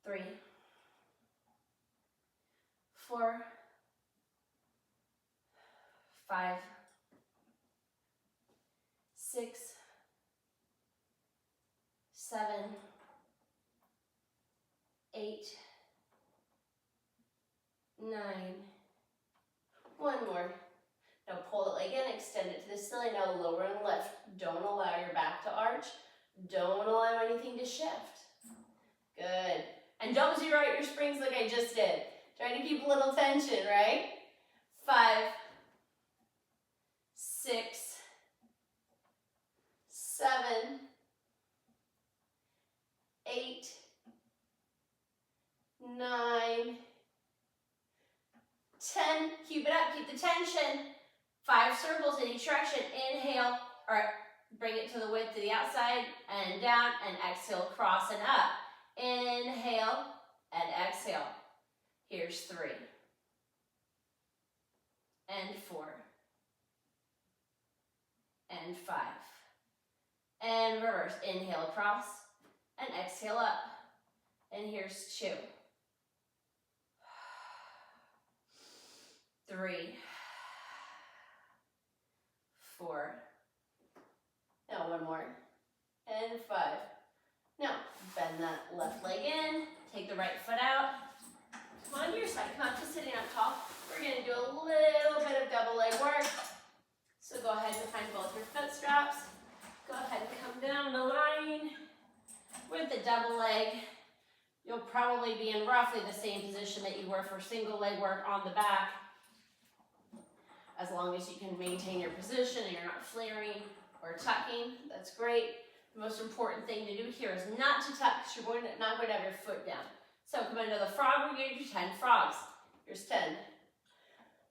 A: 3, 4, 5, 6, 7, 8, 9. One more. Now pull the leg in, extend it to the ceiling. Now lower and lift. Don't allow your back to arch. Don't allow anything to shift. Good. And don't zero out your springs like I just did. Try to keep a little tension, right? 5, 6, 7, 8, 9, 10. Keep it up, keep the tension. 5 circles in each direction. Inhale, or bring it to the width to the outside, and down, and exhale, cross and up. Inhale and exhale. Here's 3 and 4 and 5 and reverse. Inhale across and exhale up. And here's 2, 3, the right foot out. Come on to your side, come up to sitting up tall. We're gonna do a little bit of double leg work. So go ahead and find both your foot straps. Go ahead and come down the line. With the double leg, you'll probably be in roughly the same position that you were for single leg work on the back. As long as you can maintain your position and you're not flaring or tucking, that's great. The most important thing to do here is not to tuck because you're not going to have your foot down. So come into the frog, we're going to do 10 frogs. Here's 10.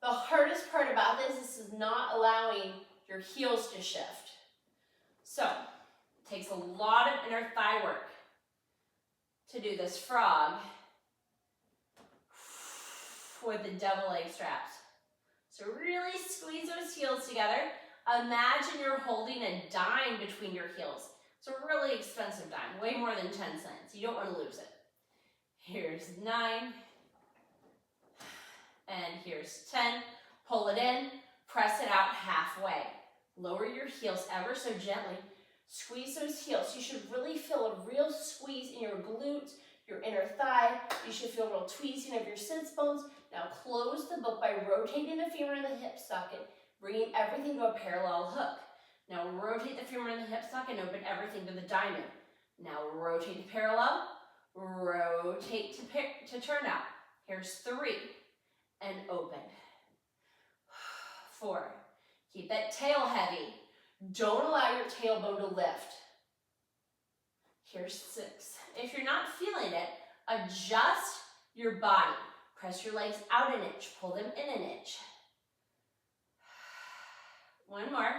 A: The hardest part about this is not allowing your heels to shift. So it takes a lot of inner thigh work to do this frog with the double leg straps. So really squeeze those heels together. Imagine you're holding a dime between your heels. It's a really expensive dime, way more than 10 cents. You don't want to lose it. Here's 9. And here's 10. Pull it in, press it out halfway. Lower your heels ever so gently. Squeeze those heels. You should really feel a real squeeze in your glutes, your inner thigh. You should feel a real tweezing of your sits bones. Now close the book by rotating the femur in the hip socket, bringing everything to a parallel hook. Now rotate the femur in the hip socket and open everything to the diamond. Now rotate to parallel, rotate to turn out. Here's 3 and open. 4. Keep that tail heavy. Don't allow your tailbone to lift. Here's 6. If you're not feeling it, adjust your body. Press your legs out an inch, pull them in an inch. 1 more.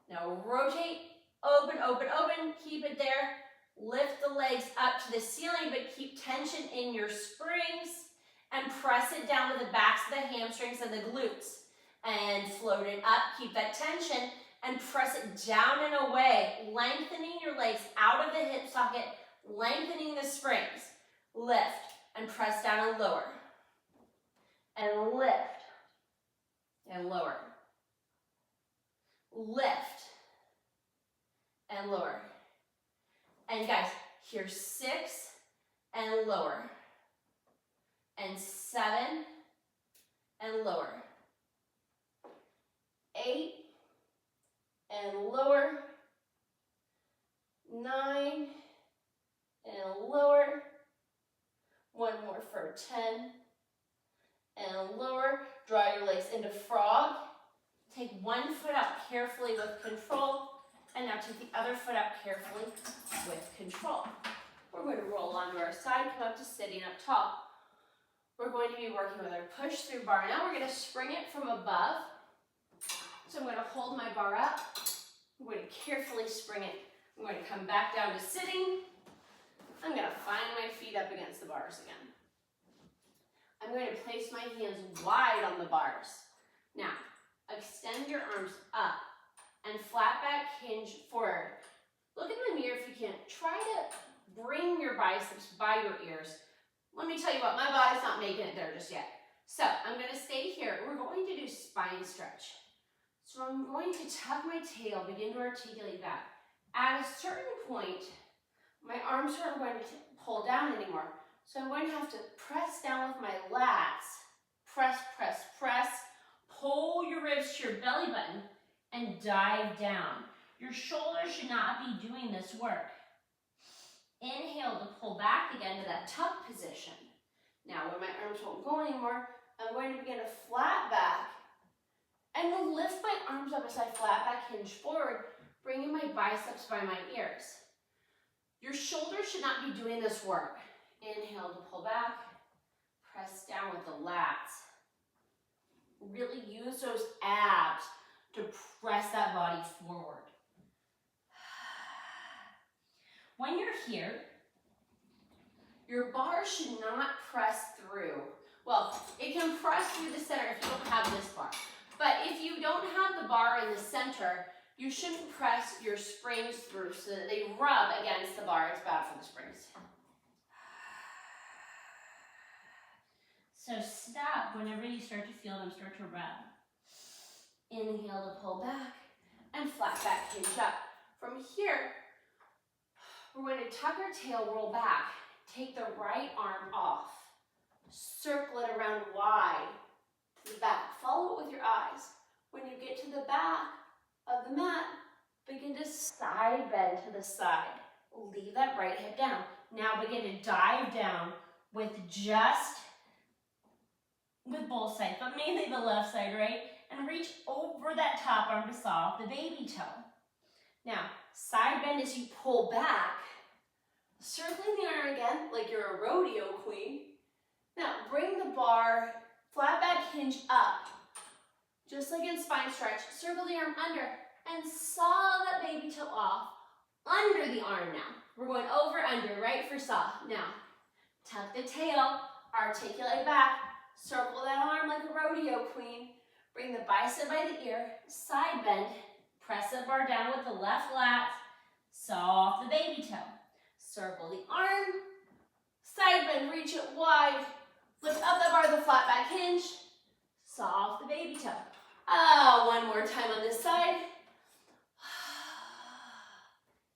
A: Now rotate, open, open, open. Keep it there. Lift the legs up to the ceiling, but keep tension in your springs and press it down to the backs of the hamstrings and the glutes. And float it up, keep that tension, and press it down and away, lengthening your legs out of the hip socket, lengthening the springs. Lift and press down and lower. And lift and lower. Lift and lower. And guys, here's 6 and lower. And 7 and lower. 8 and lower. 9 and lower. 1 more for 10 and lower. Draw your legs into frog. Take 1 foot up carefully with control, and now take the other foot up carefully with control. We're going to roll onto our side, come up to sitting up tall. We're going to be working with our push through bar. Now we're going to spring it from above. So I'm going to hold my bar up. I'm going to carefully spring it. I'm going to come back down to sitting. I'm going to find my feet up against the bars again. I'm going to place my hands wide on the bars. Now, extend your arms up and flat back hinge forward. Look in the mirror if you can. Try to bring your biceps by your ears. Let me tell you what, my body's not making it there just yet. So I'm going to stay here. We're going to do spine stretch. So I'm going to tuck my tail, begin to articulate back. At a certain point, my arms aren't going to pull down anymore. So I'm going to have to press down with my lats. Press, press, press. Pull your ribs to your belly button and dive down. Your shoulders should not be doing this work. Inhale to pull back again to that tuck position. Now when my arms won't go anymore, I'm going to begin to flat back and lift my arms up as I flat back hinge forward, bringing my biceps by my ears. Your shoulders should not be doing this work. Inhale to pull back, press down with the lats. Really use those abs to press that body forward. When you're here, your bar should not press through. Well, it can press through the center if you don't have this bar. But if you don't have the bar in the center, you shouldn't press your springs through so that they rub against the bar. It's bad for the springs. So stop whenever you start to feel them start to rub. Inhale to pull back and flat back hinge up. From here, we're going to tuck our tail, roll back. Take the right arm off. Circle it around wide to the back. Follow it with your eyes. When you get to the back of the mat, begin to side bend to the side. Leave that right hip down. Now begin to dive down with both sides, but mainly the left side, right? And reach over that top arm to saw off the baby toe. Now, side bend as you pull back, circling the arm again like you're a rodeo queen. Now, bring the bar, flat back hinge up, just like in spine stretch. Circle the arm under and saw that baby toe off under the arm now. We're going over, under, right for saw. Now, tuck the tail, articulate back, circle that arm like a rodeo queen. Bring the bicep by the ear, side bend, press the bar down with the left lat, saw off the baby toe. Circle the arm, side bend, reach it wide, lift up the bar, the flat back hinge, saw off the baby toe. One more time on this side.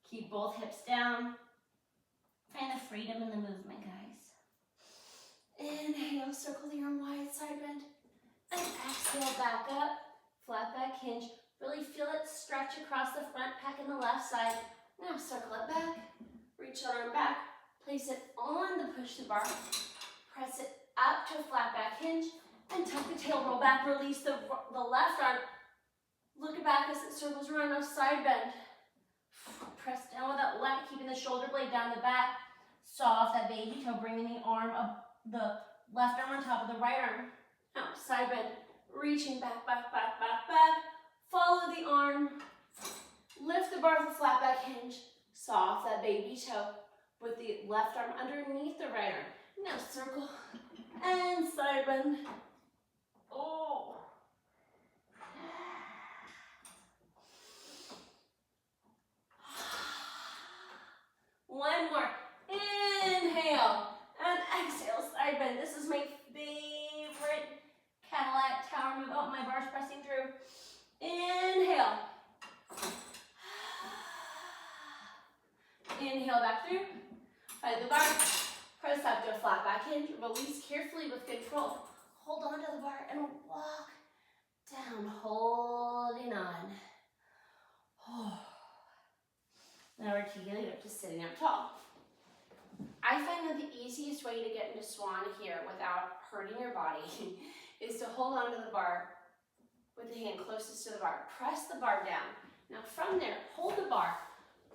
A: Keep both hips down. Find the freedom in the movement, guys. Inhale, circle the arm wide, side bend. And exhale, back up, flat back hinge. Really feel it stretch across the front, pack in the left side. Now circle it back, reach that arm back, place it on the push to bar, press it up to a flat back hinge, and tuck the tail, roll back, release the left arm. Look it back as it circles around, now side bend. Press down with that lat, keeping the shoulder blade down the back. Saw off that baby toe, bringing the arm up, the left arm on top of the right arm. Now, side bend, reaching back, back, back, back, back. Follow the arm. Lift the bar with a flat back hinge. Saw off that baby toe with the left arm underneath the right arm. Now circle and side bend. Oh. One more. Inhale and exhale, side bend. This is my favorite Cadillac Tower move. Oh, my bar's pressing through. Inhale. Inhale back through. Find the bar. Press up to a flat back hinge. Release carefully with control. Hold on to the bar and walk down, holding on. Oh. Now articulate up to sitting up tall. I find that the easiest way to get into swan here without hurting your body is to hold on to the bar with the hand closest to the bar. Press the bar down. Now from there, hold the bar.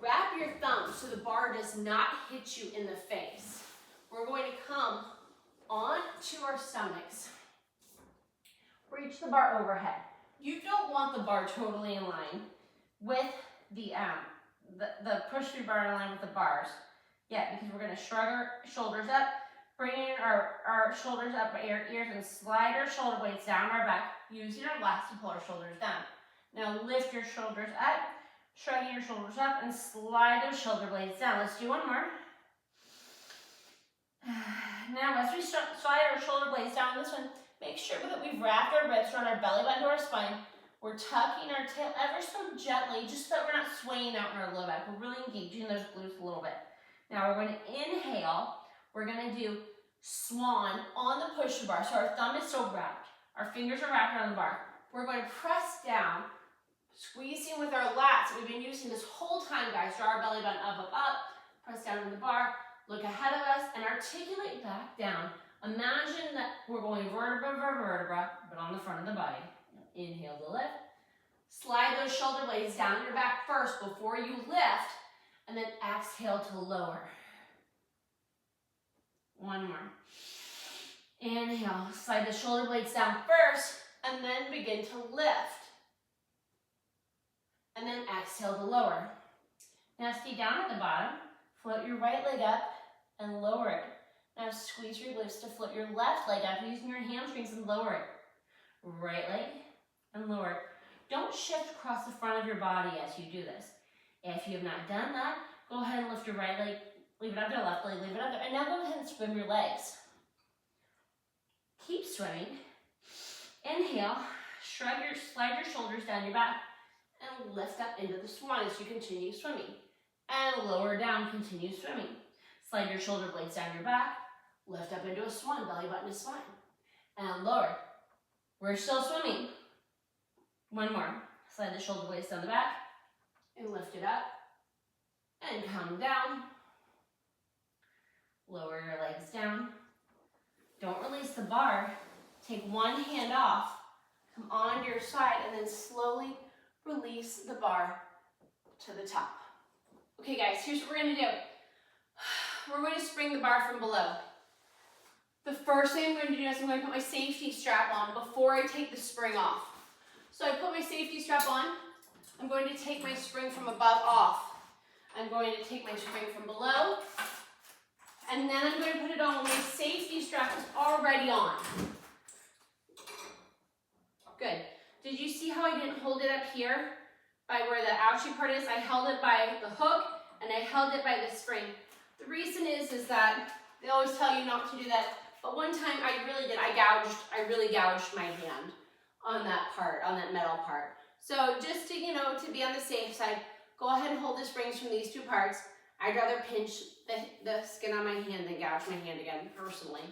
A: Wrap your thumb so the bar does not hit you in the face. We're going to come onto our stomachs. Reach the bar overhead. You don't want the bar totally in line with the push-through bar in line with the bars. Yeah, because we're going to shrug our shoulders up, bring in our shoulders up by our ears, and slide our shoulder blades down our back, using our lats to pull our shoulders down. Now lift your shoulders up, shrugging your shoulders up, and slide those shoulder blades down. Let's do one more. Now, as we slide our shoulder blades down this one, make sure that we've wrapped our ribs around our belly button to our spine. We're tucking our tail ever so gently, just so that we're not swaying out in our low back. We're really engaging those glutes a little bit. Now we're going to inhale. We're going to do swan on the push bar. So our thumb is still wrapped. Our fingers are wrapped around the bar. We're going to press down, squeezing with our lats that we've been using this whole time, guys. Draw our belly button up, up, up. Press down on the bar. Look ahead of us and articulate back down. Imagine that we're going vertebra for vertebra, but on the front of the body. Inhale to lift. Slide those shoulder blades down your back first before you lift, and then exhale to lower. One more. Inhale, slide the shoulder blades down first, and then begin to lift. And then exhale to lower. Now stay down at the bottom, float your right leg up, and lower it. Now squeeze your glutes to float your left leg up using your hamstrings and lower it. Right leg and lower it. Don't shift across the front of your body as you do this. If you have not done that, go ahead and lift your right leg, leave it up there, left leg, leave it up there, and now go ahead and swim your legs. Keep swimming. Inhale, slide your shoulders down your back, and lift up into the swan as you continue swimming. And lower down, continue swimming. Slide your shoulder blades down your back. Lift up into a swan, belly button to spine. And lower. We're still swimming. One more. Slide the shoulder blades down the back. And lift it up. And come down. Lower your legs down. Don't release the bar. Take one hand off. Come onto your side and then slowly release the bar to the top. Okay guys, here's what we're gonna do. We're going to spring the bar from below. The first thing I'm going to do is I'm going to put my safety strap on before I take the spring off. So I put my safety strap on. I'm going to take my spring from above off. I'm going to take my spring from below. And then I'm going to put it on when my safety strap is already on. Good. Did you see how I didn't hold it up here by where the ouchie part is? I held it by the hook and I held it by the spring. The reason is that they always tell you not to do that, but one time I really did. I really gouged my hand on that part, on that metal part. So just to, to be on the safe side, go ahead and hold the springs from these two parts. I'd rather pinch the skin on my hand than gouge my hand again, personally.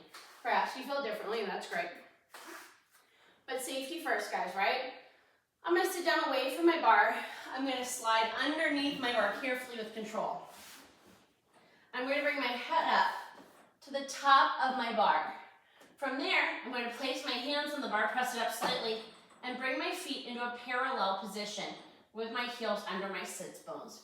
A: Perhaps you feel differently, and that's great. But safety first, guys, right? I'm gonna sit down away from my bar. I'm gonna slide underneath my bar carefully with control. I'm going to bring my head up to the top of my bar. From there, I'm going to place my hands on the bar, press it up slightly, and bring my feet into a parallel position with my heels under my sits bones.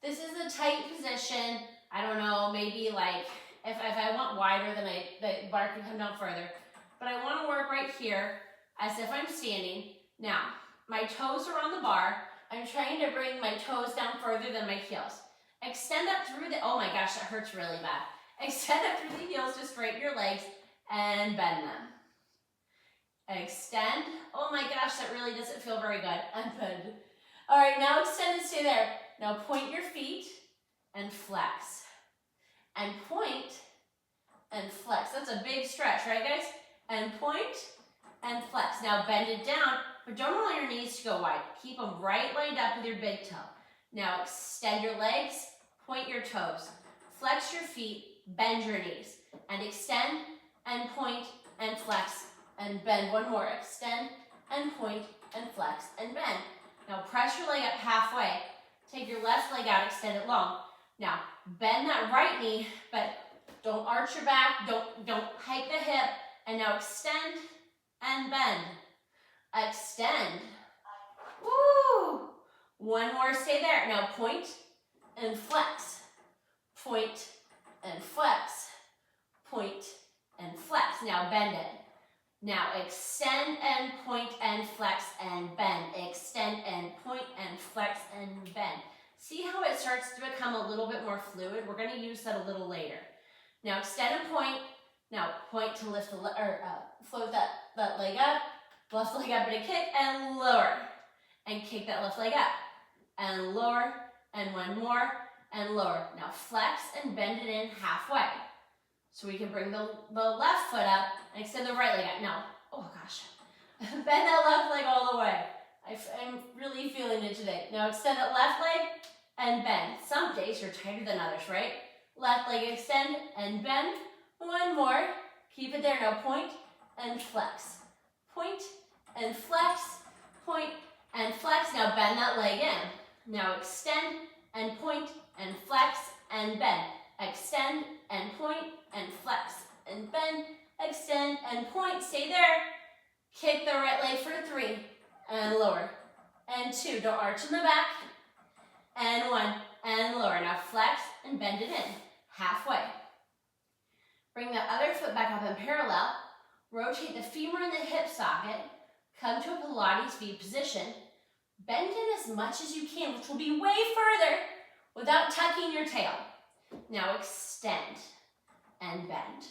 A: This is a tight position. I don't know, maybe like if I want wider, then the bar can come down further. But I want to work right here as if I'm standing. Now, my toes are on the bar. I'm trying to bring my toes down further than my heels. Extend up through the, oh my gosh, that hurts really bad. Extend up through the heels to straighten your legs and bend them. Extend, oh my gosh, that really doesn't feel very good, and bend. All right, now extend and stay there. Now point your feet and flex. And point and flex. That's a big stretch, right guys? And point and flex. Now bend it down, but don't allow your knees to go wide. Keep them right lined up with your big toe. Now extend your legs, point your toes, flex your feet, bend your knees, and extend and point and flex and bend. One more, extend and point and flex and bend. Now press your leg up halfway, take your left leg out, extend it long. Now bend that right knee, but don't arch your back, don't hike the hip, and now extend and bend. Extend. Woo! One more, stay there. Now point and flex. Point and flex. Point and flex. Now bend it. Now extend and point and flex and bend. Extend and point and flex and bend. See how it starts to become a little bit more fluid? We're going to use that a little later. Now extend and point. Now point to lift the float that leg up. Left leg up in a kick and lower. And kick that left leg up. And lower, and one more, and lower. Now flex and bend it in halfway. So we can bring the left foot up and extend the right leg up. Now, oh gosh, bend that left leg all the way. I'm really feeling it today. Now extend that left leg and bend. Some days you're tighter than others, right? Left leg extend and bend. One more. Keep it there. Now point and flex. Point and flex. Point and flex. Now bend that leg in. Now extend and point and flex and bend. Extend and point and flex and bend. Extend and point. Stay there. Kick the right leg for 3 and lower. And 2. Don't arch in the back. And 1 and lower. Now flex and bend it in halfway. Bring that other foot back up in parallel. Rotate the femur in the hip socket. Come to a Pilates V position. Bend in as much as you can, which will be way further without tucking your tail. Now extend and bend.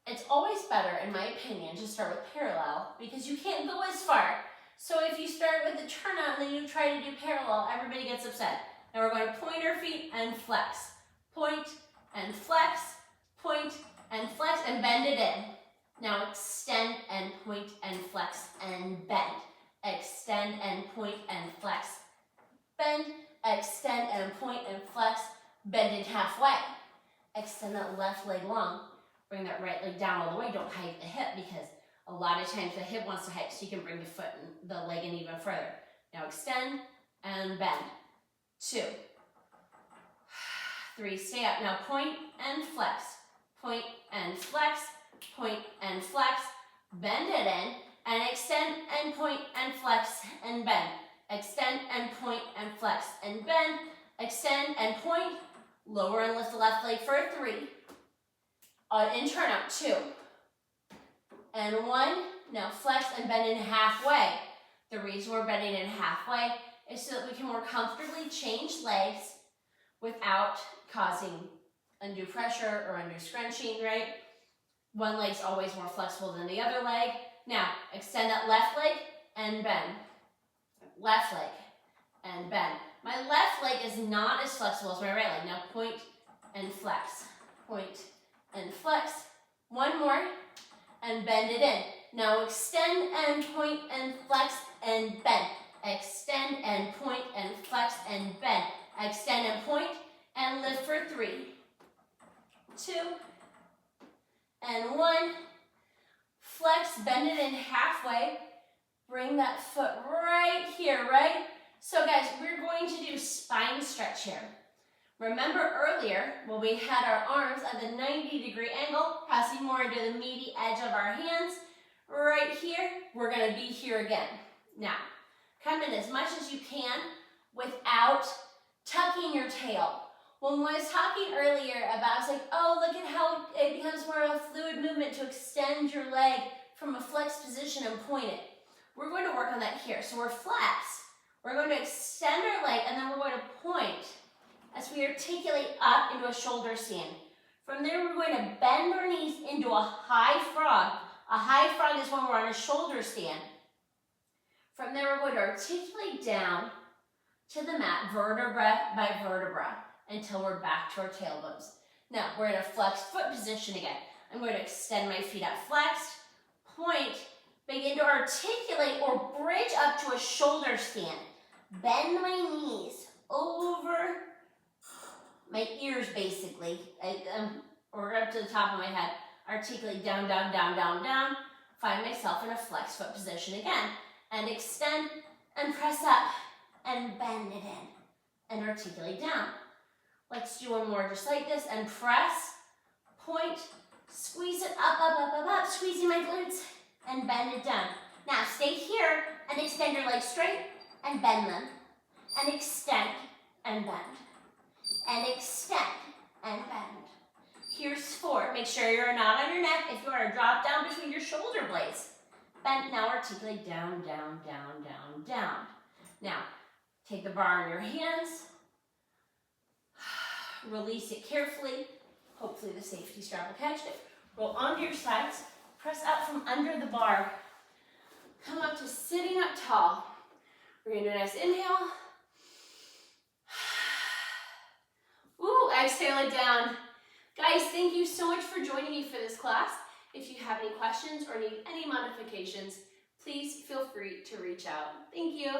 A: It's always better, in my opinion, to start with parallel because you can't go as far. So if you start with the turnout and then you try to do parallel, everybody gets upset. Now we're going to point our feet and flex. Point and flex, point and flex, and bend it in. Now extend and point and flex and bend. Extend and point and flex. Bend, extend and point and flex. Bend it halfway. extend that left leg long. Bring that right leg down all the way. Don't hike the hip because a lot of times the hip wants to hike, so you can bring the foot and the leg in even further. Now extend and bend. 2, 3, stay up. Now point and flex, point and flex, point and flex. Bend it in and extend and point and flex and bend. Extend and point and flex and bend. Extend and point. Lower and lift the left leg for 3. In turn up, 2 and 1. Now flex and bend in halfway. The reason we're bending in halfway is so that we can more comfortably change legs without causing undue pressure or undue scrunching, right? One leg's always more flexible than the other leg. Now, extend that left leg and bend. Left leg and bend. My left leg is not as flexible as my right leg. Now point and flex. Point and flex. 1 more and bend it in. Now extend and point and flex and bend. Extend and point and flex and bend. Extend and point and lift for 3, 2, and 1. Flex, bend it in halfway. Bring that foot right here, right? So guys, we're going to do spine stretch here. Remember earlier when we had our arms at the 90-degree angle, pressing more into the meaty edge of our hands, right here, we're gonna be here again. Now, come in as much as you can without tucking your tail. When I was talking earlier about, I was like, oh, look at how it becomes more of a fluid movement to extend your leg from a flexed position and point it. We're going to work on that here. So we're flex. We're going to extend our leg and then we're going to point as we articulate up into a shoulder stand. From there, we're going to bend our knees into a high frog. A high frog is when we're on a shoulder stand. From there, we're going to articulate down to the mat, vertebra by vertebra, until we're back to our tailbones. Now, we're in a flexed foot position again. I'm going to extend my feet up flexed, point, begin to articulate or bridge up to a shoulder stand. Bend my knees over my ears, basically, or up to the top of my head. Articulate down, down, down, down, down. Find myself in a flexed foot position again. And extend and press up and bend it in and articulate down. Let's do one more just like this and press, point, squeeze it up, up, up, up, up, squeezing my glutes and bend it down. Now stay here and extend your legs straight and bend them and extend and bend and extend and bend. Here's 4. Make sure you're not on your neck. If you are, drop down between your shoulder blades. Bend, now articulate down, down, down, down, down. Now, take the bar in your hands. Release it carefully. Hopefully the safety strap will catch it. Roll onto your sides. Press out from under the bar. Come up to sitting up tall. We're going to do a nice inhale. Ooh, exhale it down. Guys, thank you so much for joining me for this class. If you have any questions or need any modifications, please feel free to reach out. Thank you.